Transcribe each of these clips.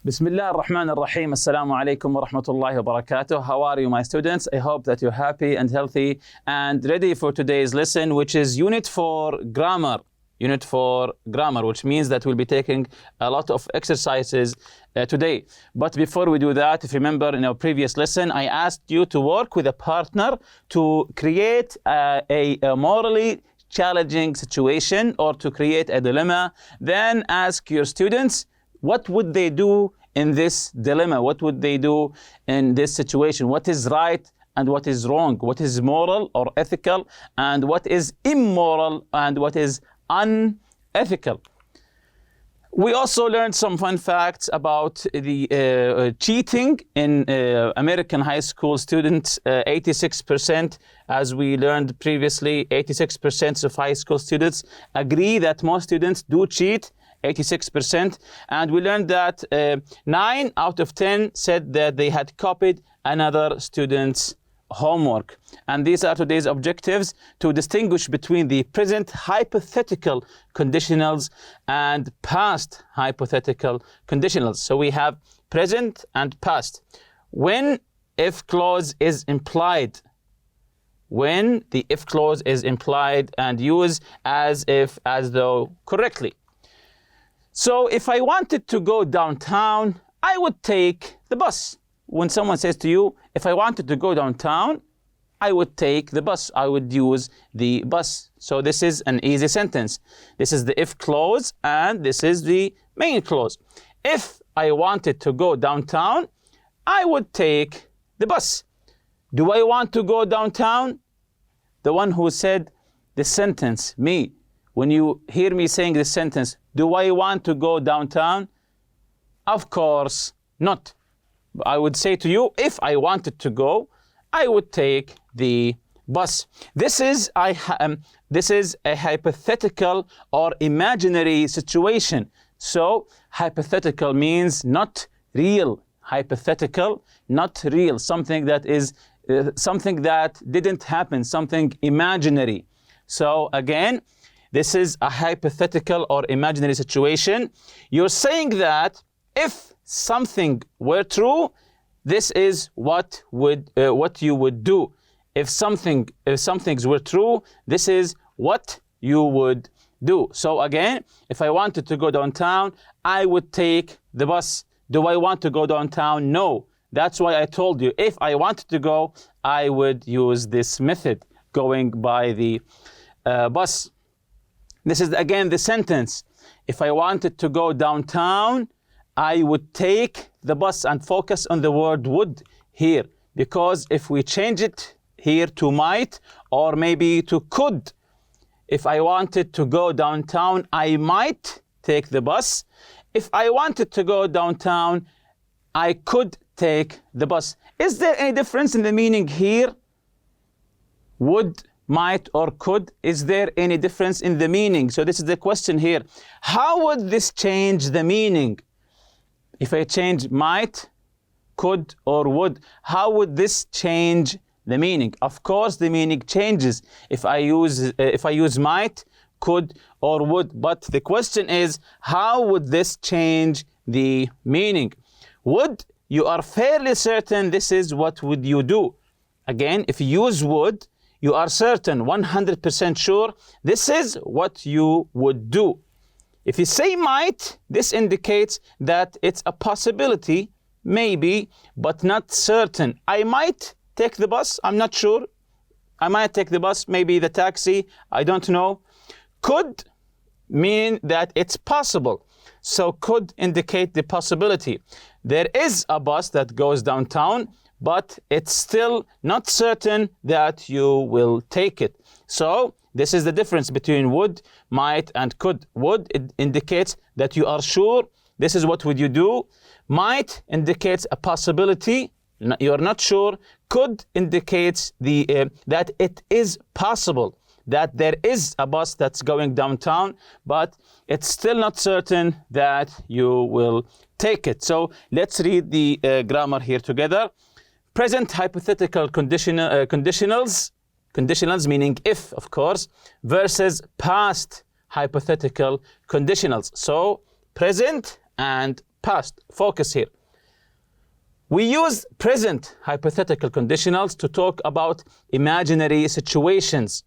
بسم الله الرحمن الرحيم. السلام عليكم ورحمة الله وبركاته. How are you, my students? I hope that you're happy and healthy and ready for today's lesson, which is Unit 4 Grammar. Unit 4 Grammar, which means that we'll be taking a lot of exercises today. But before we do that, if you remember in our previous lesson, I asked you to work with a partner to create a morally challenging situation or to create a dilemma. Then ask your students, what would they do in this dilemma? What would they do in this situation? What is right and what is wrong? What is moral or ethical and what is immoral and what is unethical? We also learned some fun facts about the cheating in American high school students. 86%, as we learned previously, 86% of high school students agree that most students do cheat. 86%, and we learned that 9 out of 10 said that they had copied another student's homework. And these are today's objectives: to distinguish between the present hypothetical conditionals and past hypothetical conditionals. So we have present and past. When if clause is implied, when the if clause is implied and use as if, as though correctly. So if I wanted to go downtown, I would take the bus. When someone says to you, if I wanted to go downtown, I would take the bus. I would use the bus. So this is an easy sentence. This is the if clause and this is the main clause. If I wanted to go downtown, I would take the bus. Do I want to go downtown? The one who said the sentence, me. When you hear me saying this sentence, do I want to go downtown? Of course not. I would say to you, if I wanted to go, I would take the bus. This is a hypothetical or imaginary situation. So hypothetical means not real. Hypothetical, not real. Something that is something that didn't happen. Something imaginary. So again, this is a hypothetical or imaginary situation. You're saying that if something were true, this is what you would do. If some things were true, this is what you would do. So again, if I wanted to go downtown, I would take the bus. Do I want to go downtown? No. That's why I told you, if I wanted to go, I would use this method, going by the bus. This is again the sentence. If I wanted to go downtown, I would take the bus, and focus on the word would here, because if we change it here to might or maybe to could, if I wanted to go downtown, I might take the bus. If I wanted to go downtown, I could take the bus. Is there any difference in the meaning here? Would, might, or could? Is there any difference in the meaning? So this is the question here. How would this change the meaning? If I change might, could, or would, how would this change the meaning? Of course, the meaning changes if I use might, could, or would. But the question is, how would this change the meaning? Would, you are fairly certain this is what would you do. Again, if you use would, you are certain, 100% sure, this is what you would do. If you say might, this indicates that it's a possibility, maybe, but not certain. I might take the bus, I'm not sure. I might take the bus, maybe the taxi, I don't know. Could mean that it's possible. So could indicate the possibility. There is a bus that goes downtown, but it's still not certain that you will take it. So this is the difference between would, might, and could. Would, it indicates that you are sure, this is what would you do. Might indicates a possibility, you are not sure. Could indicates that it is possible, that there is a bus that's going downtown, but it's still not certain that you will take it. So let's read the grammar here together. Present hypothetical conditionals, conditionals meaning if, of course, versus past hypothetical conditionals. So present and past. Focus here. We use present hypothetical conditionals to talk about imaginary situations.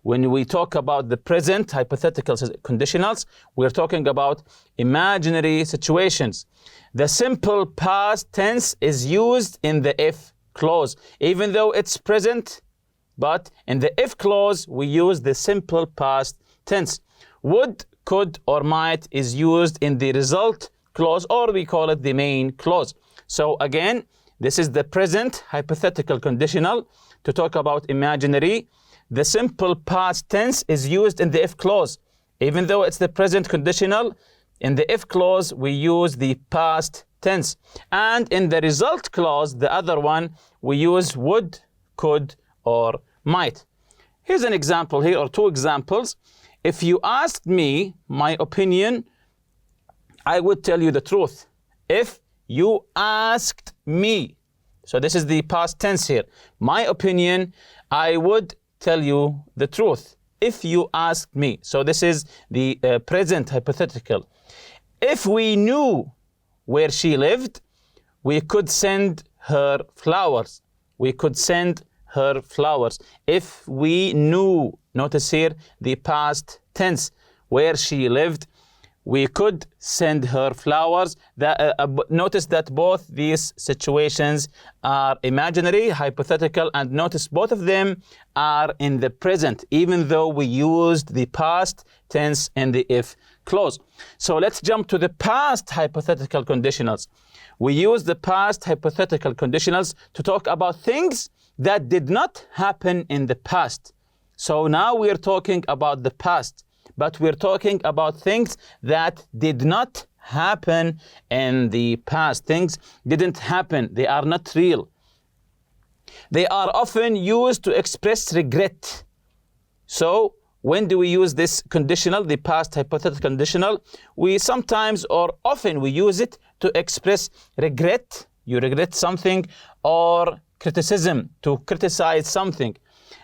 When we talk about the present hypothetical conditionals, we're talking about imaginary situations. The simple past tense is used in the if clause, even though it's present, but in the if clause, we use the simple past tense. Would, could, or might is used in the result clause, or we call it the main clause. So again, this is the present hypothetical conditional to talk about imaginary. The simple past tense is used in the if clause. Even though it's the present conditional, in the if clause, we use the past tense. And in the result clause, the other one, we use would, could, or might. Here's an example here, or two examples. If you asked me my opinion, I would tell you the truth. If you asked me, so this is the past tense here. My opinion, I would tell you the truth. If you asked me. So this is the present hypothetical. If we knew where she lived, we could send her flowers. We could send her flowers. If we knew, notice here the past tense, where she lived, we could send her flowers. Notice that both these situations are imaginary, hypothetical, and notice both of them are in the present, even though we used the past tense in the if clause. So let's jump to the past hypothetical conditionals. We use the past hypothetical conditionals to talk about things that did not happen in the past. So now we're talking about the past, but we're talking about things that did not happen in the past. Things didn't happen. They are not real. They are often used to express regret. So when do we use this conditional, the past hypothetical conditional? We sometimes or often we use it to express regret. You regret something, or criticism, to criticize something.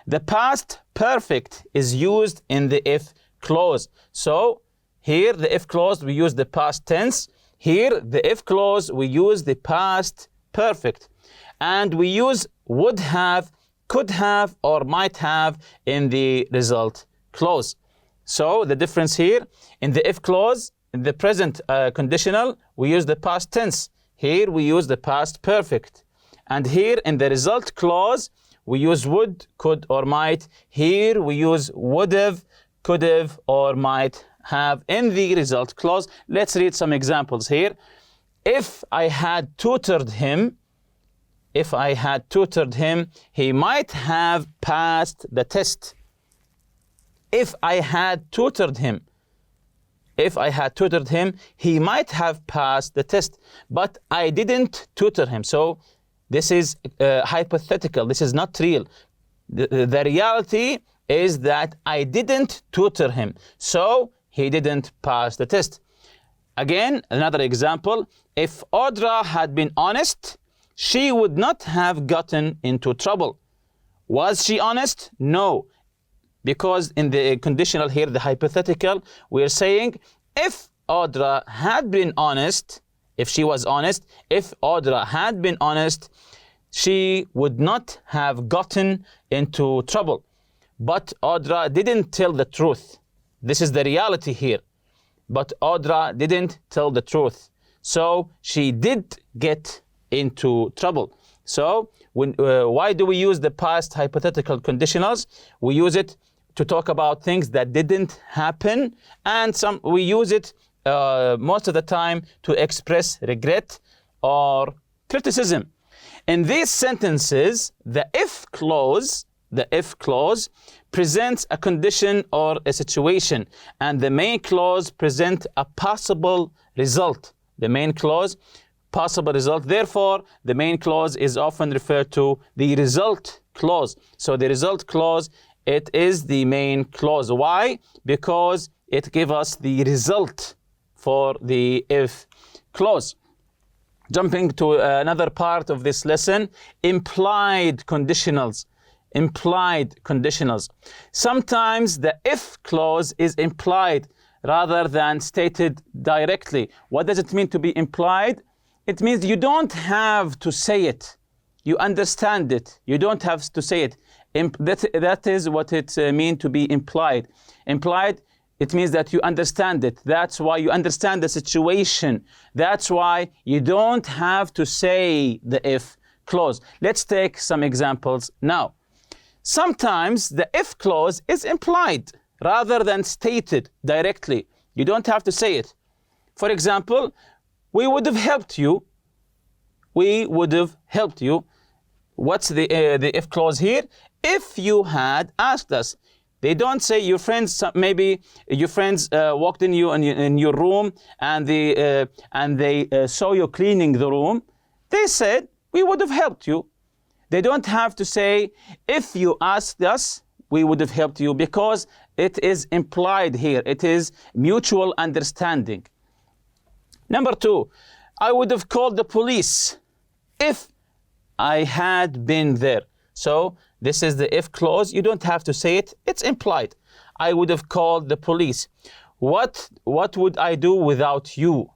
The past perfect is used in the if clause. So here the if clause we use the past tense. Here the if clause we use the past perfect. And we use would have, could have, or might have in the result clause. So the difference here, in the if clause, in the present conditional, we use the past tense. Here we use the past perfect. And here in the result clause, we use would, could, or might. Here we use would have, could have, or might have in the result clause. Let's read some examples here. If I had tutored him, he might have passed the test. If I had tutored him, he might have passed the test, but I didn't tutor him. So this is hypothetical. This is not real. The reality is that I didn't tutor him, so he didn't pass the test. Again, another example. If Audra had been honest, she would not have gotten into trouble. Was she honest? No. Because in the conditional here, the hypothetical, we're saying if Audra had been honest, if she was honest, if Audra had been honest, she would not have gotten into trouble. But Audra didn't tell the truth. This is the reality here. But Audra didn't tell the truth. So she did get into trouble. So why do we use the past hypothetical conditionals? We use it to talk about things that didn't happen, and we use it most of the time to express regret or criticism. In these sentences, the if clause presents a condition or a situation, and the main clause presents a possible result. The main clause, possible result. Therefore, the main clause is often referred to the result clause. So the result clause, it is the main clause. Why? Because it gives us the result for the if clause. Jumping to another part of this lesson, implied conditionals. Implied conditionals. Sometimes the if clause is implied. rather than stated directly. What does it mean to be implied? It means you don't have to say it. You understand it. You don't have to say it. That is what it means to be implied. Implied, it means that you understand it. That's why you understand the situation. That's why you don't have to say the if clause. Let's take some examples now. Sometimes the if clause is implied rather than stated directly. You don't have to say it. For example, we would have helped you. We would have helped you. What's the if clause here? If you had asked us. They don't say your friends, maybe your friends walked in your room and they saw you cleaning the room. They said, we would have helped you. They don't have to say, if you asked us, we would have helped you, because it is implied here. It is mutual understanding. Number two, I would have called the police if I had been there. So this is the if clause. You don't have to say it. It's implied. I would have called the police. What would I do without you?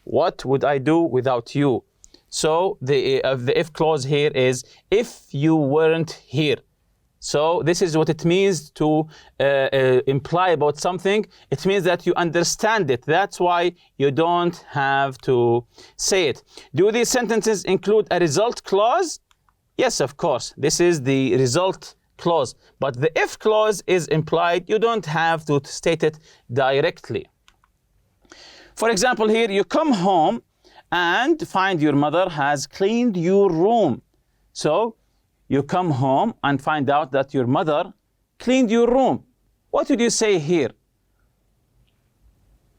What would I do without you? So the if clause here is if you weren't here. So this is what it means to imply about something. It means that you understand it. That's why you don't have to say it. Do these sentences include a result clause? Yes, of course. This is the result clause. But the if clause is implied. You don't have to state it directly. For example, here you come home and find your mother has cleaned your room. So you come home and find out that your mother cleaned your room. What would you say here?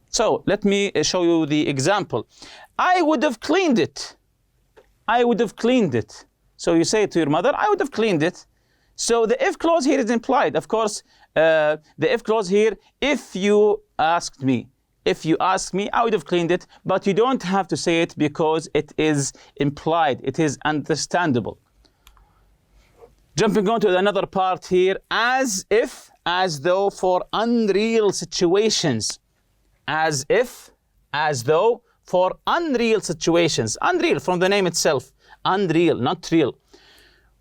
So let me show you the example. I would have cleaned it. I would have cleaned it. So you say to your mother, I would have cleaned it. So the if clause here is implied. Of course, the if clause here, if you asked me. If you ask me, I would have cleaned it, but you don't have to say it because it is implied. It is understandable. Jumping on to another part here, as if, as though, for unreal situations. As if, as though, for unreal situations. Unreal, from the name itself. Unreal, not real.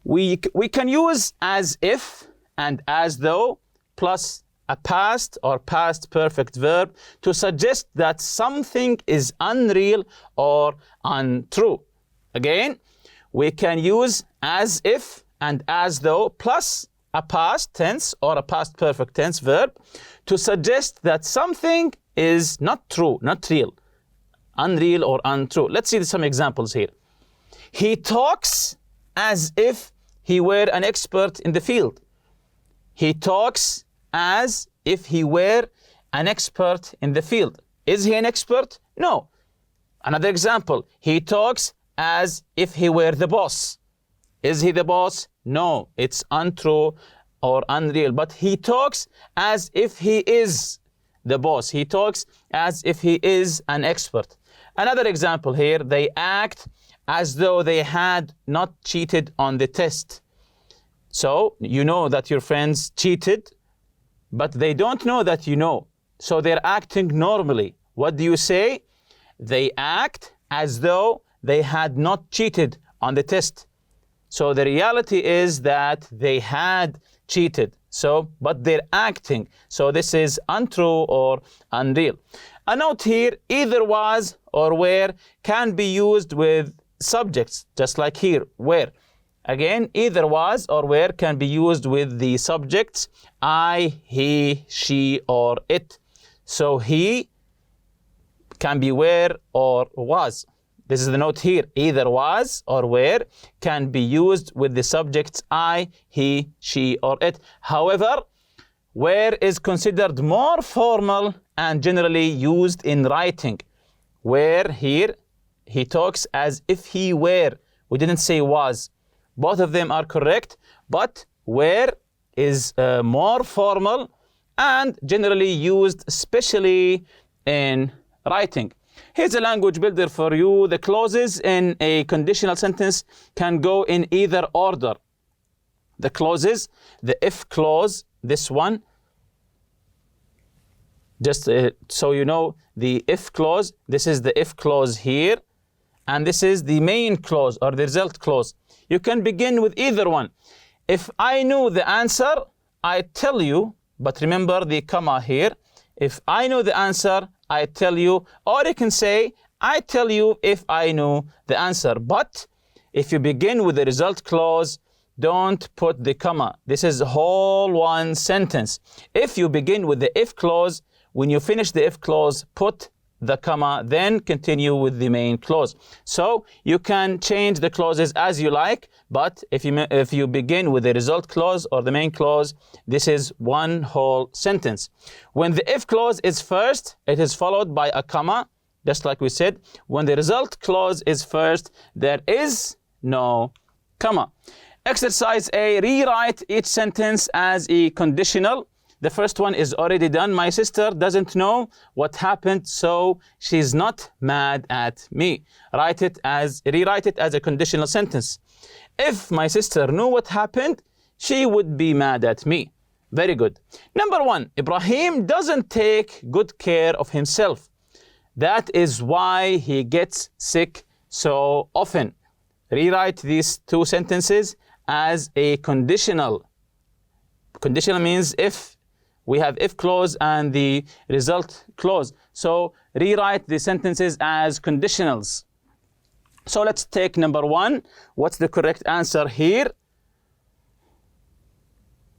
We can use as if and as though plus a past or past perfect verb to suggest that something is unreal or untrue. Again, we can use as if and as though plus a past tense or a past perfect tense verb to suggest that something is not true, not real, unreal or untrue. Let's see some examples here. He talks as if he were an expert in the field. He talks as if he were an expert in the field. Is he an expert? No. Another example. He talks as if he were the boss. Is he the boss? No. It's untrue or unreal. But he talks as if he is the boss. He talks as if he is an expert. Another example here. They act as though they had not cheated on the test. So you know that your friends cheated, but they don't know that you know. So they're acting normally. What do you say? They act as though they had not cheated on the test. So the reality is that they had cheated. So, but they're acting. So this is untrue or unreal. A note here, either was or were can be used with subjects, just like here, where. Again, either was or were can be used with the subjects I, he, she, or it. So he can be were or was. This is the note here. Either was or were can be used with the subjects I, he, she, or it. However, were is considered more formal and generally used in writing. Were here, he talks as if he were. We didn't say was. Both of them are correct, but were is more formal and generally used, especially in writing. Here's a language builder for you. The clauses in a conditional sentence can go in either order. The clauses, the if clause, this one, Just so you know, the if clause, this is the if clause here, and this is the main clause or the result clause. You can begin with either one. If I knew the answer, I tell you, but remember the comma here. If I know the answer, I tell you, or you can say, I tell you if I know the answer. But if you begin with the result clause, don't put the comma. This is whole one sentence. If you begin with the if clause, when you finish the if clause, put the comma, then continue with the main clause. So you can change the clauses as you like, but if you begin with the result clause or the main clause, this is one whole sentence. When the if clause is first, it is followed by a comma, just like we said. When the result clause is first, there is no comma. Exercise A, rewrite each sentence as a conditional. The first one is already done. My sister doesn't know what happened, so she's not mad at me. Rewrite it as a conditional sentence. If my sister knew what happened, she would be mad at me. Very good. Number 1, Ibrahim doesn't take good care of himself. That is why he gets sick so often. Rewrite these two sentences as a conditional. Conditional means if. We have if clause and the result clause. So rewrite the sentences as conditionals. So let's take number 1. What's the correct answer here?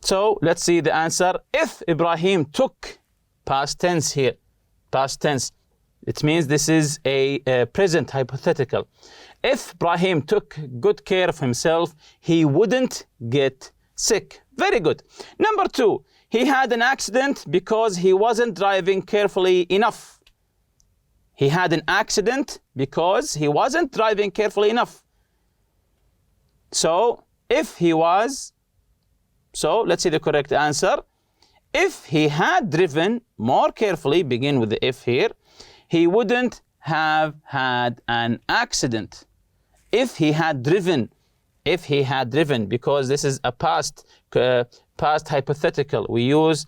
So let's see the answer. If Ibrahim took, past tense here, past tense. It means this is a present hypothetical. If Ibrahim took good care of himself, he wouldn't get sick. Very good. Number 2. He had an accident because he wasn't driving carefully enough. He had an accident because he wasn't driving carefully enough. So, if he was, so let's see the correct answer. If he had driven more carefully, begin with the if here, he wouldn't have had an accident. If he had driven, because this is a past hypothetical. We use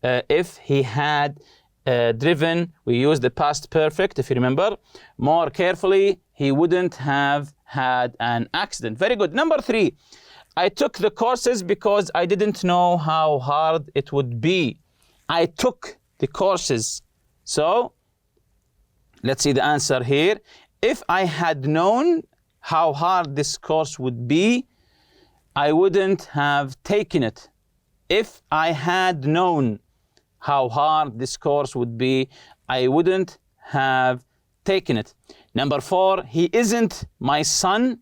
if he had driven, we use the past perfect, if you remember. More carefully, he wouldn't have had an accident. Very good. Number 3, I took the courses because I didn't know how hard it would be. I took the courses. So, let's see the answer here. If I had known how hard this course would be, I wouldn't have taken it. If I had known how hard this course would be, I wouldn't have taken it. Number 4, he isn't my son,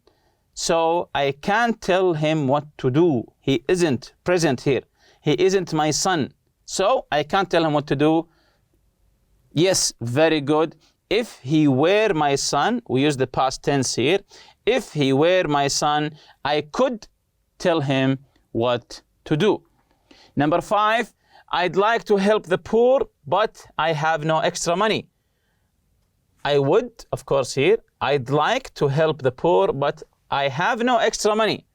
so I can't tell him what to do. He isn't present here. He isn't my son, so I can't tell him what to do. Yes, very good. If he were my son, we use the past tense here. If he were my son, I could tell him what to do. Number 5, I'd like to help the poor, but I have no extra money. I would, of course here, I'd like to help the poor, but I have no extra money.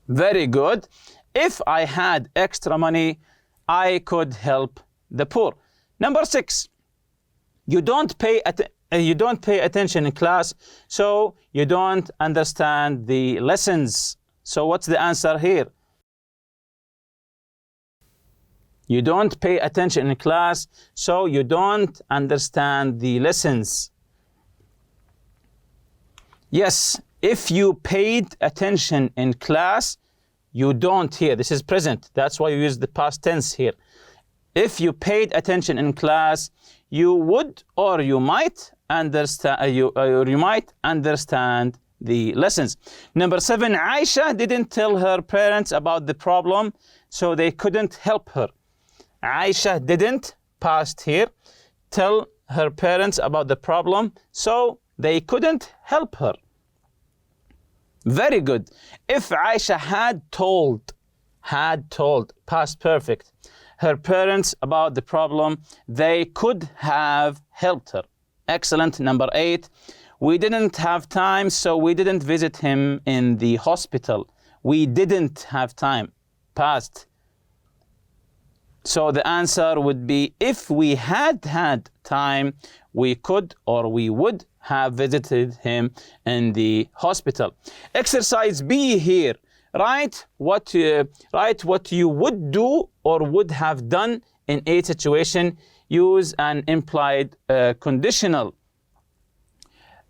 Very good. If I had extra money, I could help the poor. Number 6, you don't pay attention in class, so you don't understand the lessons. So what's the answer here? You don't pay attention in class, so you don't understand the lessons. Yes, if you paid attention in class, you don't here. This is present. That's why you use the past tense here. If you paid attention in class, you would or you might understand. You might understand the lessons. Number 7, Aisha didn't tell her parents about the problem, so they couldn't help her. Aisha didn't, past here, tell her parents about the problem, so they couldn't help her. Very good. If Aisha had told, past perfect, her parents about the problem, they could have helped her. Excellent. Number 8, we didn't have time, so we didn't visit him in the hospital. We didn't have time, past. So the answer would be, if we had had time, we could or we would have visited him in the hospital. Exercise B here. Write what you would do or would have done in a situation. Use an implied conditional.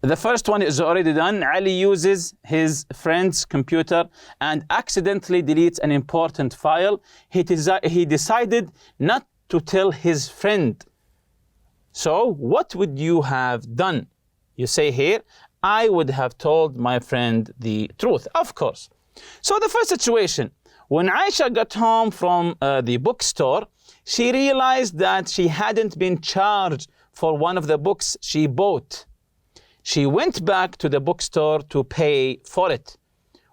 The first one is already done. Ali uses his friend's computer and accidentally deletes an important file. He decided not to tell his friend. So what would you have done? You say here, I would have told my friend the truth, of course. So the first situation, when Aisha got home from the bookstore, she realized that she hadn't been charged for one of the books she bought. She went back to the bookstore to pay for it.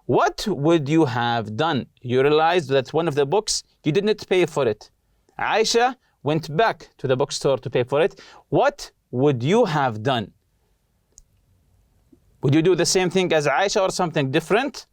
What would you have done? You realized that one of the books, you didn't pay for it. Aisha went back to the bookstore to pay for it. What would you have done? Would you do the same thing as Aisha or something different?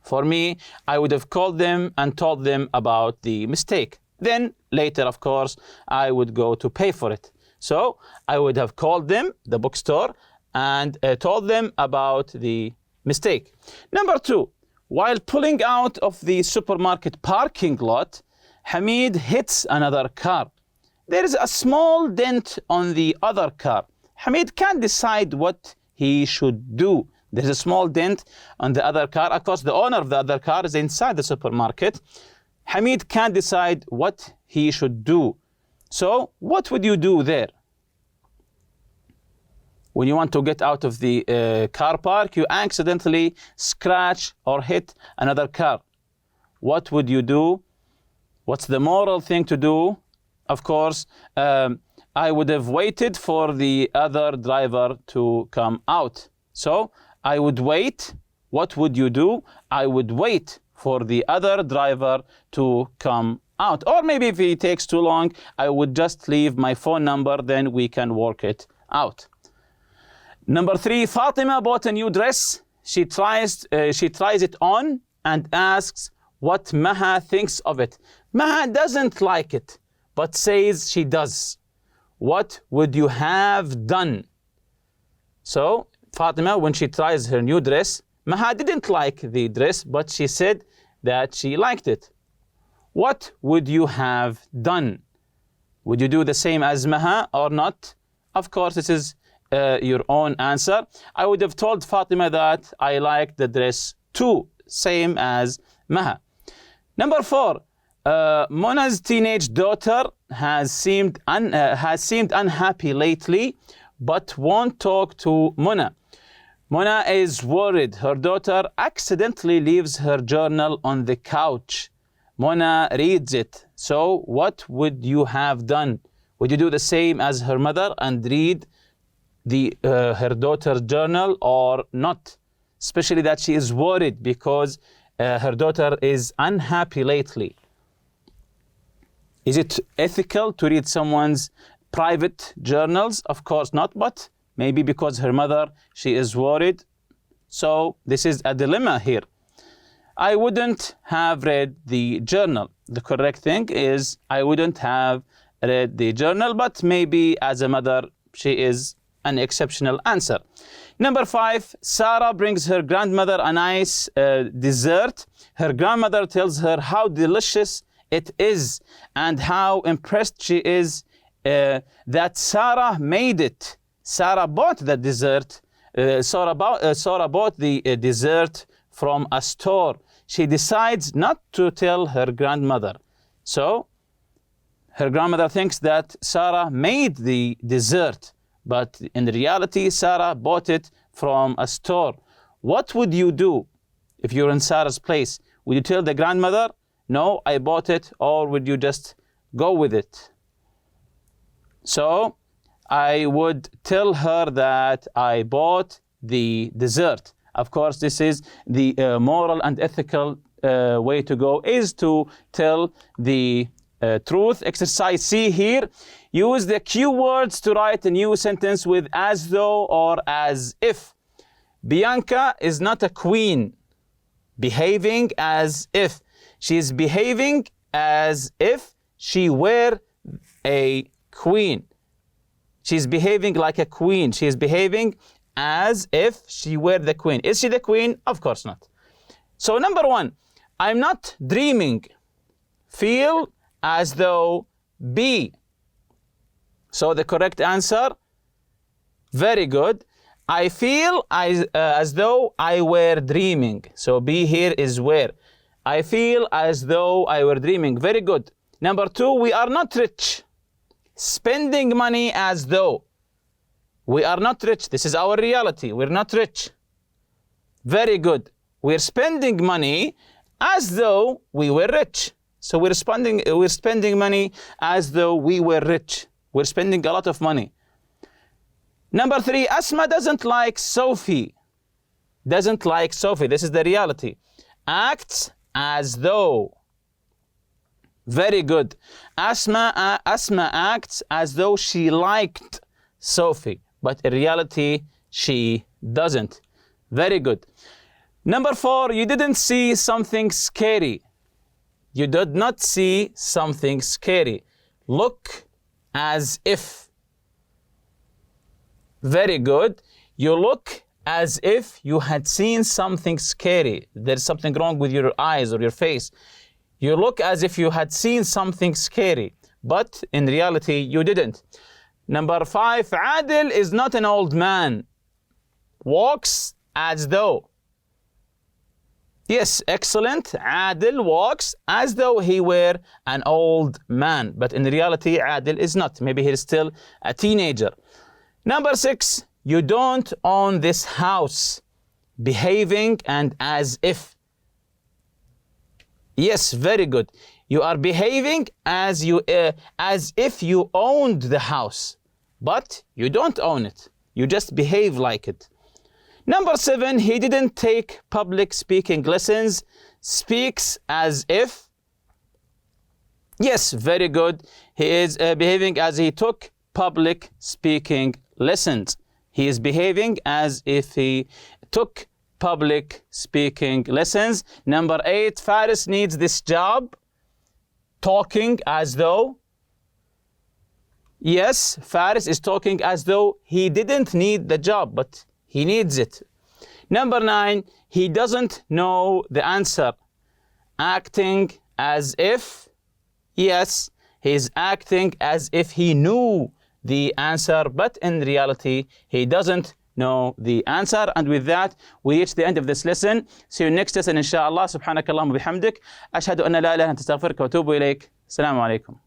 For me, I would have called them and told them about the mistake. Then later, of course, I would go to pay for it. So I would have called them, the bookstore, and told them about the mistake. Number 2, while pulling out of the supermarket parking lot, Hamid hits another car. There is a small dent on the other car. Hamid can't decide what he should do. There's a small dent on the other car. Of course, the owner of the other car is inside the supermarket. Hamid can't decide what he should do. So what would you do there? When you want to get out of the car park, you accidentally scratch or hit another car. What would you do? What's the moral thing to do? Of course, I would have waited for the other driver to come out. So I would wait. What would you do? I would wait for the other driver to come out. Or maybe if it takes too long, I would just leave my phone number, then we can work it out. Number 3, Fatima bought a new dress. She tries it on and asks what Maha thinks of it. Maha doesn't like it, but says she does. What would you have done? So Fatima, when she tries her new dress, Maha didn't like the dress, but she said that she liked it. What would you have done? Would you do the same as Maha or not? Of course, this is your own answer. I would have told Fatima that I liked the dress too, same as Maha. Number 4, Mona's teenage daughter has seemed unhappy lately, but won't talk to Mona. Mona is worried. Her daughter accidentally leaves her journal on the couch. Mona reads it. So what would you have done? Would you do the same as her mother and read her daughter's journal or not? Especially that she is worried because her daughter is unhappy lately. Is it ethical to read someone's private journals? Of course not, but maybe because her mother, she is worried. So this is a dilemma here. I wouldn't have read the journal. The correct thing is I wouldn't have read the journal, but maybe as a mother, she is an exceptional answer. Number 5, Sarah brings her grandmother a nice dessert. Her grandmother tells her how delicious it is and how impressed she is that Sarah made it. Sarah bought the dessert. Sarah bought the dessert from a store. She decides not to tell her grandmother. So her grandmother thinks that Sarah made the dessert, but in reality, Sarah bought it from a store. What would you do if you're in Sarah's place? Would you tell the grandmother, no, I bought it, or would you just go with it? So I would tell her that I bought the dessert. Of course, this is the moral and ethical way to go, is to tell the truth. Exercise C here. Use the cue words to write a new sentence with as though or as if. Bianca is not a queen. Behaving as if. She is behaving as if she were a queen. She's behaving like a queen. She is behaving as if she were the queen. Is she the queen? Of course not. So number one, I'm not dreaming. Feel as though be. So the correct answer, very good. I feel as though I were dreaming. So be here is where. I feel as though I were dreaming. Very good. Number two, we are not rich. Spending money as though. We are not rich. This is our reality. We're not rich. Very good. We're spending money as though we were rich. So we're spending money as though we were rich. We're spending a lot of money. Number three, Asma doesn't like Sophie. Doesn't like Sophie. This is the reality. Acts as though. Very good. Asma acts as though she liked Sophie, but in reality, she doesn't. Very good. Number four, you didn't see something scary. You did not see something scary. Look as if. Very good. You look as if you had seen something scary. There's something wrong with your eyes or your face. You look as if you had seen something scary, but in reality, you didn't. Number five, Adil is not an old man. Walks as though. Yes, excellent. Adil walks as though he were an old man, but in reality, Adil is not. Maybe he's still a teenager. Number six, you don't own this house. Behaving and as if. Yes, very good. You are behaving as if you owned the house, but you don't own it. You just behave like it. Number seven, he didn't take public speaking lessons. Speaks as if. Yes, very good. He is behaving as he took public speaking lessons. He is behaving as if he took public speaking lessons. Number eight, Faris needs this job. Talking as though. Yes, Faris is talking as though he didn't need the job, but he needs it. Number nine, he doesn't know the answer. Acting as if. Yes, he's acting as if he knew the answer, but in reality, he doesn't know the answer. And with that, we reach the end of this lesson. See you next lesson, inshallah. Subhanakallahumma bihamdik. Ashhadu an la ilaha illa anta astaghfiruka wa atubu ilayk. Assalamu alaikum.